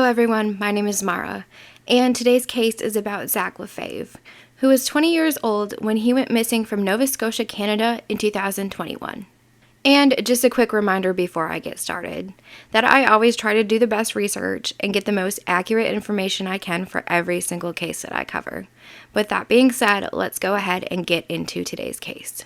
everyone, my name is Marah, and today's case is about Zack Lefave, who was 20 years old when he went missing from Nova Scotia, Canada in 2021. And just a quick reminder before I get started, that I always try to do the best research and get the most accurate information I can for every single case that I cover. With that being said, let's go ahead and get into today's case.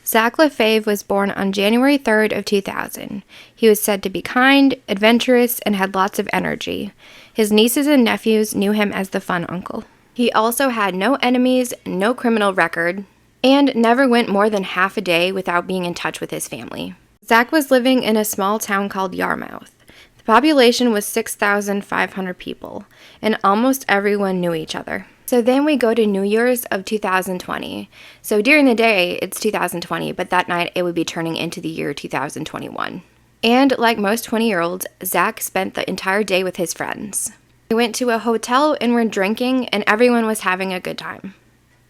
Zack Lefave was born on January 3rd of 2000. He was said to be kind, adventurous, and had lots of energy. His nieces and nephews knew him as the fun uncle. He also had no enemies, no criminal record, and never went more than half a day without being in touch with his family. Zack was living in a small town called Yarmouth. The population was 6,500 people, and almost everyone knew each other. So then we go to New Year's of 2020. So during the day, it's 2020, but that night it would be turning into the year 2021. And like most 20-year-olds, Zack spent the entire day with his friends. They went to a hotel and were drinking, and everyone was having a good time.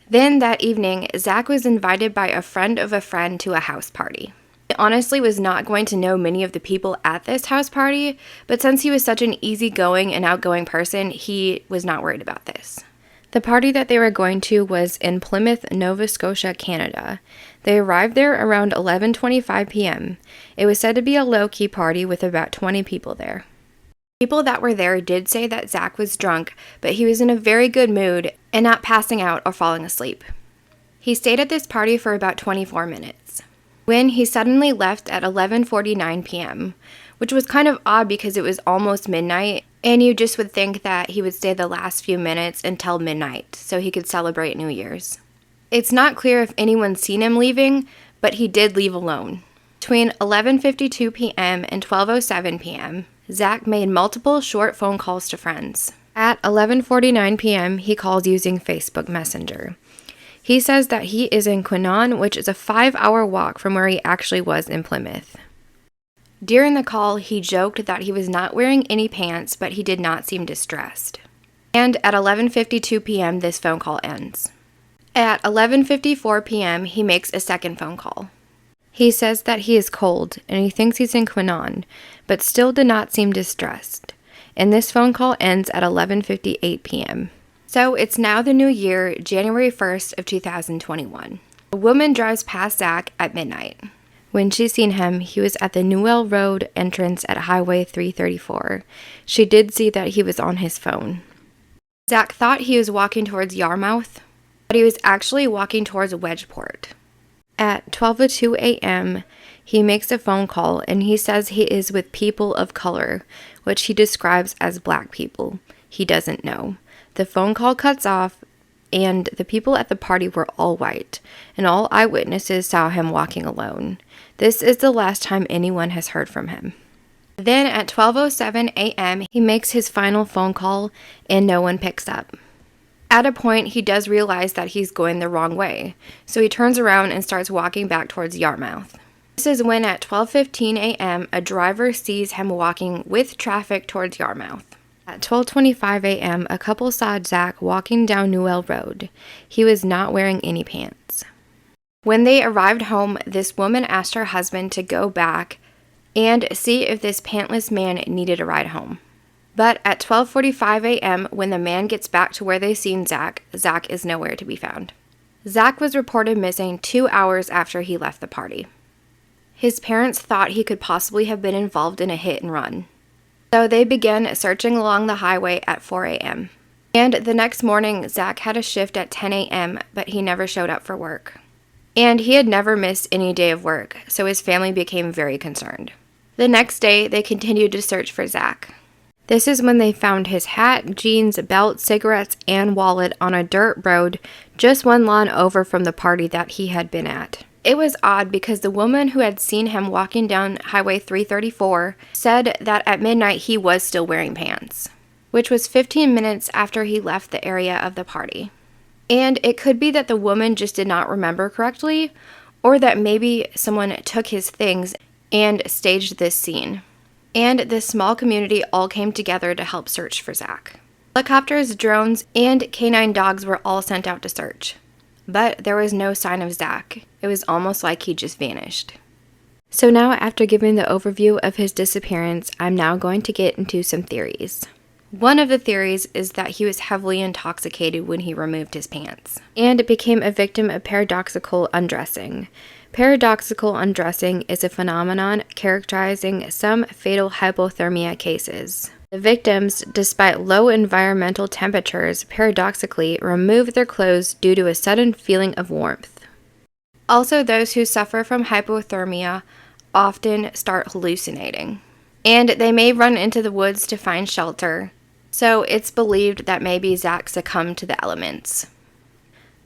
Then that evening, Zack was invited by a friend of a friend to a house party. He honestly was not going to know many of the people at this house party, but since he was such an easygoing and outgoing person, he was not worried about this. The party that they were going to was in Plymouth, Nova Scotia, Canada. They arrived there around 11:25 p.m. It was said to be a low-key party with about 20 people there. People that were there did say that Zack was drunk, but he was in a very good mood and not passing out or falling asleep. He stayed at this party for about 24 minutes, when he suddenly left at 11:49 p.m., which was kind of odd because it was almost midnight, and you just would think that he would stay the last few minutes until midnight so he could celebrate New Year's. It's not clear if anyone's seen him leaving, but he did leave alone. Between 11:52 p.m. and 12:07 p.m., Zack made multiple short phone calls to friends. At 11:49 p.m., he calls using Facebook Messenger. He says that he is in Quinnon, which is a 5-hour walk from where he actually was in Plymouth. During the call, he joked that he was not wearing any pants, but he did not seem distressed. And at 11:52 p.m., this phone call ends. At 11:54 p.m., he makes a second phone call. He says that he is cold, and he thinks he's in Quinnon, but still did not seem distressed. And this phone call ends at 11:58 p.m. So it's now the new year, January 1st of 2021. A woman drives past Zack at midnight. When she seen him, he was at the Newell Road entrance at Highway 334. She did see that he was on his phone. Zack thought he was walking towards Yarmouth, but he was actually walking towards Wedgeport. At 12:02 a.m., he makes a phone call and he says he is with people of color, which he describes as black people. He doesn't know. The phone call cuts off, and the people at the party were all white, and all eyewitnesses saw him walking alone. This is the last time anyone has heard from him. Then at 12:07 a.m., he makes his final phone call, and no one picks up. At a point, he does realize that he's going the wrong way, so he turns around and starts walking back towards Yarmouth. This is when at 12:15 a.m., a driver sees him walking with traffic towards Yarmouth. At 12:25 a.m., a couple saw Zack walking down Newell Road. He was not wearing any pants. When they arrived home, this woman asked her husband to go back and see if this pantless man needed a ride home. But at 12:45 a.m., when the man gets back to where they seen Zack, Zack is nowhere to be found. Zack was reported missing 2 hours after he left the party. His parents thought he could possibly have been involved in a hit and run. So they began searching along the highway at 4 a.m. And the next morning, Zack had a shift at 10 a.m., but he never showed up for work. And he had never missed any day of work, so his family became very concerned. The next day, they continued to search for Zack. This is when they found his hat, jeans, belt, cigarettes, and wallet on a dirt road just one lawn over from the party that he had been at. It was odd because the woman who had seen him walking down Highway 334 said that at midnight he was still wearing pants, which was 15 minutes after he left the area of the party. And it could be that the woman just did not remember correctly, or that maybe someone took his things and staged this scene. And this small community all came together to help search for Zack. Helicopters, drones, and canine dogs were all sent out to search. But there was no sign of Zack. It was almost like he just vanished. So now, after giving the overview of his disappearance, I'm now going to get into some theories. One of the theories is that he was heavily intoxicated when he removed his pants and became a victim of paradoxical undressing. Paradoxical undressing is a phenomenon characterizing some fatal hypothermia cases. The victims, despite low environmental temperatures, paradoxically remove their clothes due to a sudden feeling of warmth. Also, those who suffer from hypothermia often start hallucinating, and they may run into the woods to find shelter, so it's believed that maybe Zack succumbed to the elements.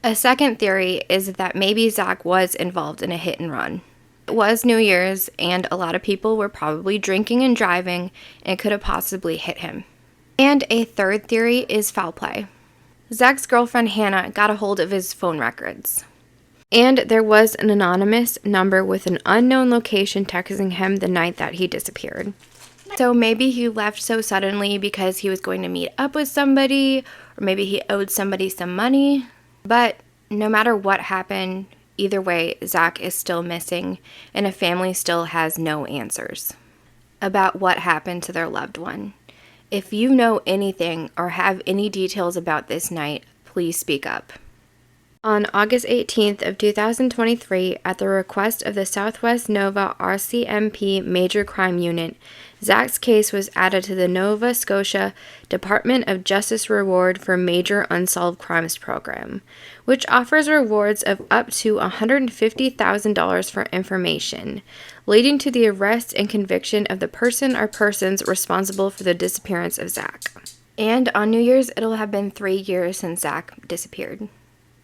A second theory is that maybe Zack was involved in a hit and run. It was New Year's, and a lot of people were probably drinking and driving and could have possibly hit him. And a third theory is foul play. Zack's girlfriend Hannah got a hold of his phone records, and there was an anonymous number with an unknown location texting him the night that he disappeared. So maybe he left so suddenly because he was going to meet up with somebody, or maybe he owed somebody some money. But no matter what happened, either way, Zack is still missing, and a family still has no answers about what happened to their loved one. If you know anything or have any details about this night, please speak up. On August 18th of 2023, at the request of the Southwest Nova RCMP Major Crime Unit, Zack's case was added to the Nova Scotia Department of Justice Reward for Major Unsolved Crimes program, which offers rewards of up to $150,000 for information, leading to the arrest and conviction of the person or persons responsible for the disappearance of Zack. And on New Year's, it'll have been 3 years since Zack disappeared.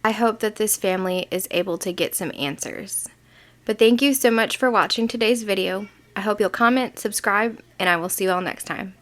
I hope that this family is able to get some answers. But thank you so much for watching today's video. I hope you'll comment, subscribe, and I will see you all next time.